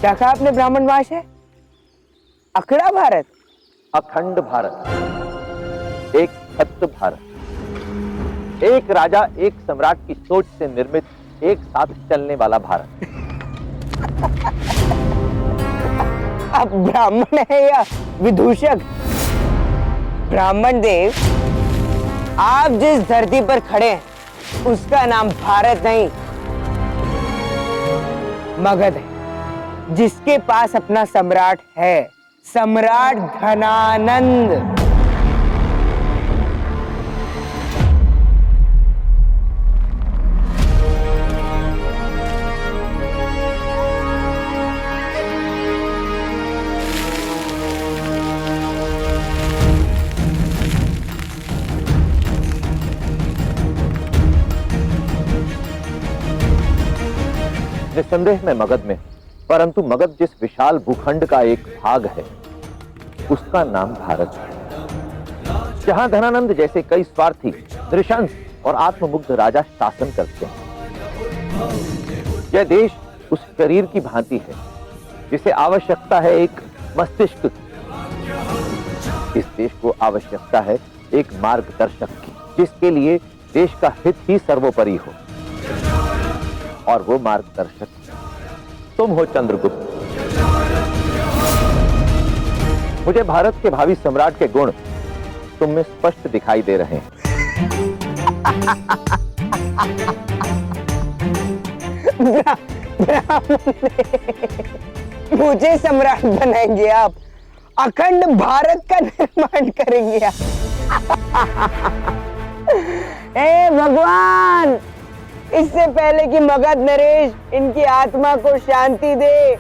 क्या कहा आपने? ब्राह्मण वंश है? अखड़ा भारत? अखंड भारत, एक सत्य भारत, एक राजा एक सम्राट की सोच से निर्मित एक साथ चलने वाला भारत। आप ब्राह्मण है या विदूषक? ब्राह्मण देव, आप जिस धरती पर खड़े हैं उसका नाम भारत नहीं मगध है, जिसके पास अपना सम्राट है, सम्राट धनानंद। निसंदेह मैं मगध में, परंतु मगध जिस विशाल भूखंड का एक भाग है उसका नाम भारत है, जहां धनानंद जैसे कई स्वार्थी, नृशंस और आत्ममुग्ध राजा शासन करते हैं। यह देश उस शरीर की भांति है जिसे आवश्यकता है एक मस्तिष्क की। इस देश को आवश्यकता है एक मार्गदर्शक की, जिसके लिए देश का हित ही सर्वोपरि हो, और वो मार्गदर्शक तुम हो चंद्रगुप्त। मुझे भारत के भावी सम्राट के गुण तुम में स्पष्ट दिखाई दे रहे हैं। मुझे सम्राट बनाएंगे आप? अखंड भारत का निर्माण करेंगे आप? हे भगवान, इससे पहले कि मगध नरेश इनकी आत्मा को शांति दे,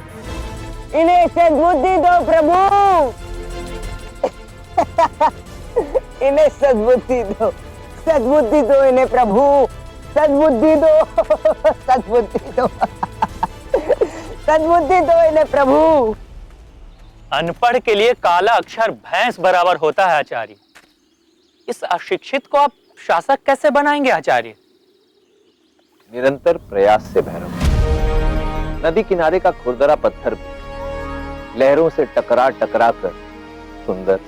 इन्हें सद्बुद्धि दो प्रभु। इन्हें सद्बुद्धि दो, सद्बुद्धि दो इन्हें प्रभु, सद्बुद्धि दो, सद्बुद्धि दो, सद्बुद्धि दो इन्हें प्रभु। अनपढ़ के लिए काला अक्षर भैंस बराबर होता है आचार्य। इस अशिक्षित को आप शासक कैसे बनाएंगे आचार्य? निरंतर प्रयास से भैरव। नदी किनारे का खुरदरा पत्थर भी लहरों से टकरा टकरा कर सुंदर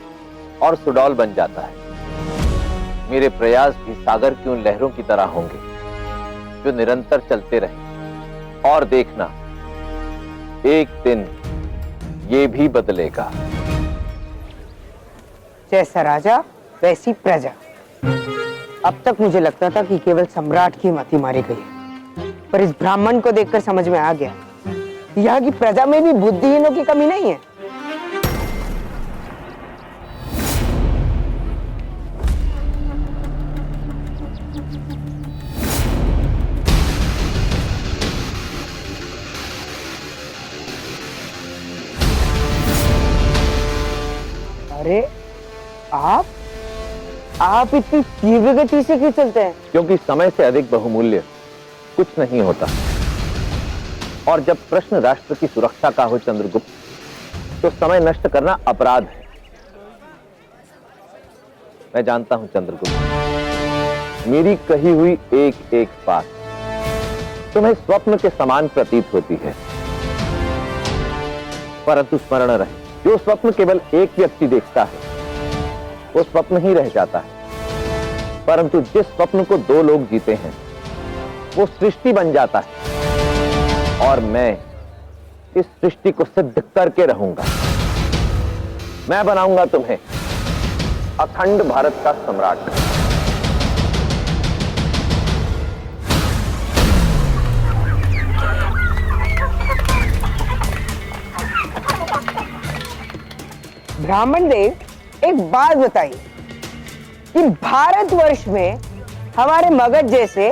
और सुडौल बन जाता है। मेरे प्रयास भी सागर की उन लहरों की तरह होंगे जो निरंतर चलते रहे। और देखना, एक दिन ये भी बदलेगा। जैसा राजा वैसी प्रजा। अब तक मुझे लगता था कि केवल सम्राट की मति मारी गई है, पर इस ब्राह्मण को देखकर समझ में आ गया यहाँ की प्रजा में भी बुद्धिहीनों की कमी नहीं है। अरे आप इतनी तीव्र गति से क्यों चलते हैं? क्योंकि समय से अधिक बहुमूल्य कुछ नहीं होता, और जब प्रश्न राष्ट्र की सुरक्षा का हो चंद्रगुप्त, तो समय नष्ट करना अपराध है। मैं जानता हूं चंद्रगुप्त, मेरी कही हुई एक एक बात तुम्हें स्वप्न के समान प्रतीत होती है, परंतु स्मरण रहे, जो स्वप्न केवल एक व्यक्ति देखता है वो स्वप्न ही रह जाता है, परंतु जिस स्वप्न को दो लोग जीते हैं वो सृष्टि बन जाता है। और मैं इस सृष्टि को सिद्ध करके रहूंगा। मैं बनाऊंगा तुम्हें अखंड भारत का सम्राट। ब्राह्मण देव, एक बात बताइए कि भारतवर्ष में हमारे मगध जैसे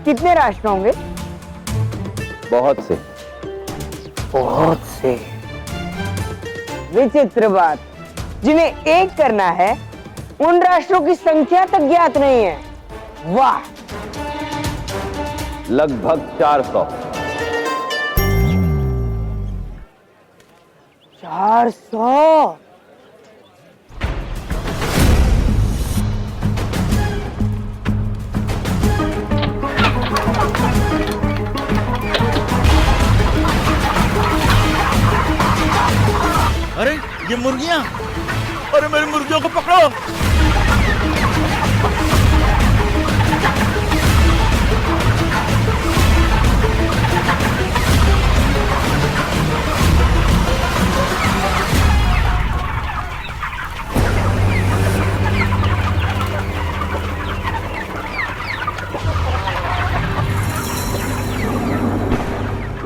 कितने राष्ट्र होंगे? बहुत से। बहुत से। विचित्र बात, जिन्हें एक करना है उन राष्ट्रों की संख्या तक ज्ञात नहीं है। वाह! लगभग 400। 400? अरे ये मुर्गियां, अरे मेरी मुर्गियों को पकड़ो।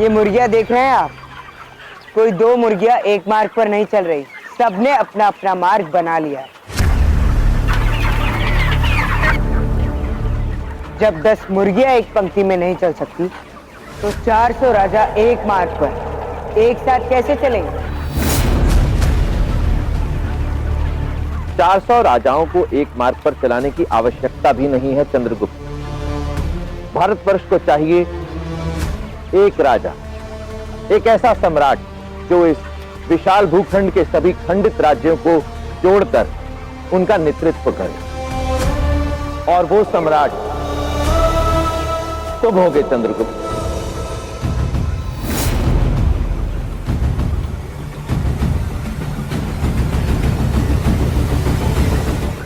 ये मुर्गियां देख रहे हैं आप? कोई दो मुर्गियां एक मार्ग पर नहीं चल रही, सबने अपना अपना मार्ग बना लिया है। जब 10 मुर्गियां एक पंक्ति में नहीं चल सकती, तो 400 राजा एक मार्ग पर एक साथ कैसे चलेंगे? 400 राजाओं को एक मार्ग पर चलाने की आवश्यकता भी नहीं है चंद्रगुप्त। भारतवर्ष को चाहिए एक राजा, एक ऐसा सम्राट जो इस विशाल भूखंड के सभी खंडित राज्यों को जोड़कर उनका नेतृत्व करे। और वो सम्राट तुम होगे चंद्रगुप्त।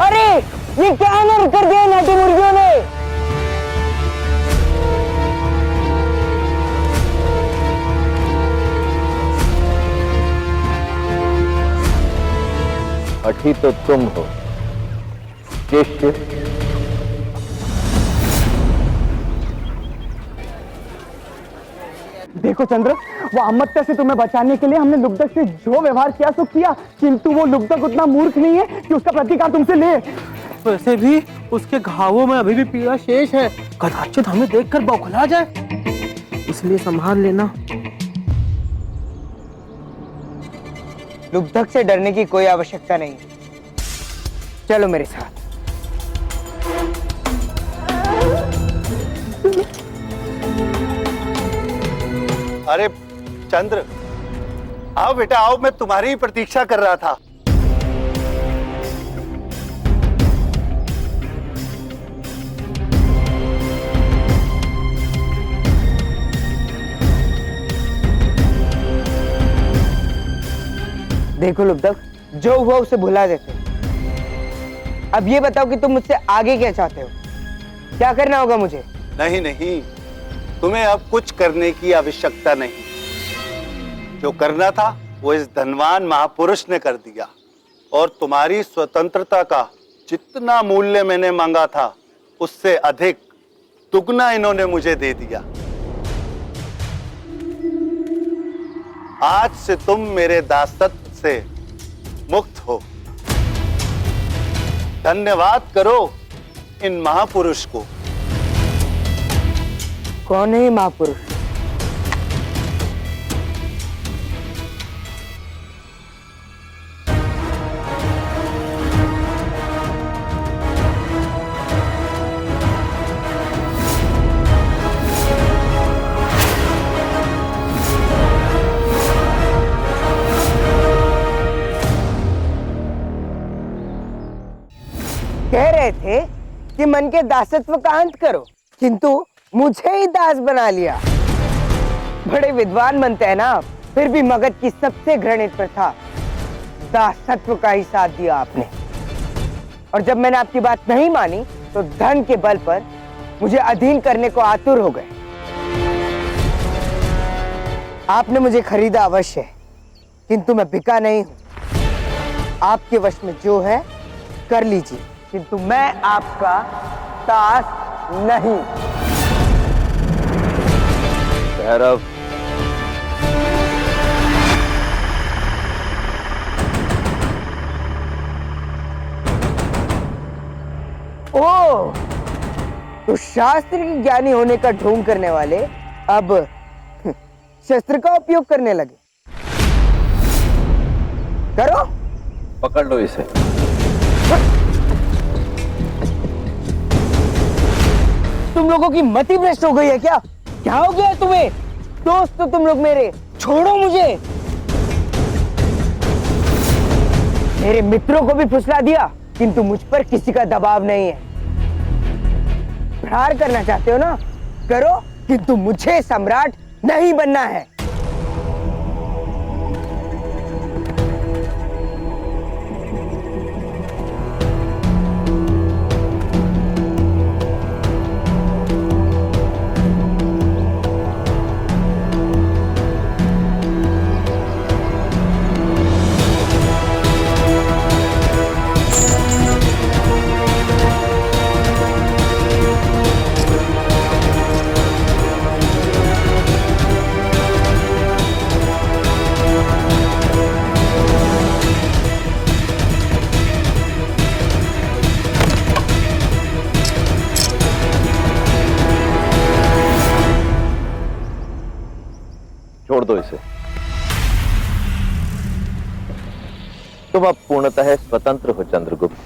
अरे ये क्या अमर कर दिया नाटी मुर्गियों ने? अठी तो तुम हो शिष्य। देखो चंद्र, वो अमत्या से तुम्हें बचाने के लिए हमने लुब्धक से जो व्यवहार किया सो किया, किंतु वो लुब्धक उतना मूर्ख नहीं है कि उसका प्रतिकार तुमसे ले। वैसे भी उसके घावों में अभी भी पीड़ा शेष है, कदाचित हमें देखकर बौखला जाए, इसलिए संभाल लेना। लुब्धक से डरने की कोई आवश्यकता नहीं, चलो मेरे साथ। अरे चंद्र, आओ बेटा आओ, मैं तुम्हारी ही प्रतीक्षा कर रहा था। देखो लुब्धक, जो हुआ उसे भुला देते। अब ये बताओ कि तुम मुझसे आगे क्या चाहते हो? क्या करना होगा मुझे? नहीं नहीं, तुम्हें अब कुछ करने की आवश्यकता नहीं। जो करना था वो इस धनवान महापुरुष ने कर दिया, और तुम्हारी स्वतंत्रता का जितना मूल्य मैंने मांगा था उससे अधिक दुगना इन्होंने मुझे दे दिया। आज से तुम मेरे दासत्व से मुक्त हो। धन्यवाद करो इन महापुरुष को। कौन है ये महापुरुष? कह रहे थे कि मन के दासत्व का अंत करो, किंतु मुझे ही दास बना लिया। बड़े विद्वान बनते हैं ना आप, फिर भी मगध की सबसे घृणित प्रथा दासत्व का ही साथ दिया आपने। और जब मैंने आपकी बात नहीं मानी तो धन के बल पर मुझे अधीन करने को आतुर हो गए। आपने मुझे खरीदा अवश्य है, किंतु मैं बिका नहीं हूं। आपके वश में जो है कर लीजिए, किंतु मैं आपका दास नहीं। भैरव, ओह, तो शास्त्र के ज्ञानी होने का ढोंग करने वाले अब शस्त्र का उपयोग करने लगे। करो, पकड़ लो इसे। तुम लोगों की मति भ्रष्ट हो गई है क्या? क्या हो गया तुम्हें? दोस्त तो तुम लोग मेरे, छोड़ो मुझे। मेरे मित्रों को भी फुसला दिया, किंतु मुझ पर किसी का दबाव नहीं है। प्रहार करना चाहते हो ना, करो, किंतु मुझे सम्राट नहीं बनना है। छोड़ दो इसे। तुम अब पूर्णतः स्वतंत्र हो चंद्रगुप्त,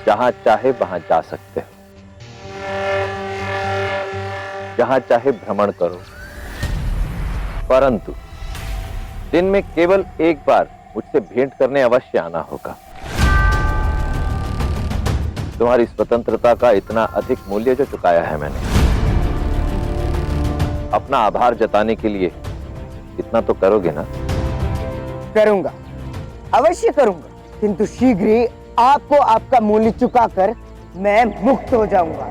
जहां चाहे वहां जा सकते हो, जहां चाहे भ्रमण करो, परंतु दिन में केवल एक बार मुझसे भेंट करने अवश्य आना होगा। तुम्हारी स्वतंत्रता का इतना अधिक मूल्य जो चुकाया है मैंने, अपना आभार जताने के लिए इतना तो करोगे ना? करूंगा, अवश्य करूंगा, किंतु शीघ्र ही आपको आपका मूल्य चुकाकर मैं मुक्त हो जाऊंगा।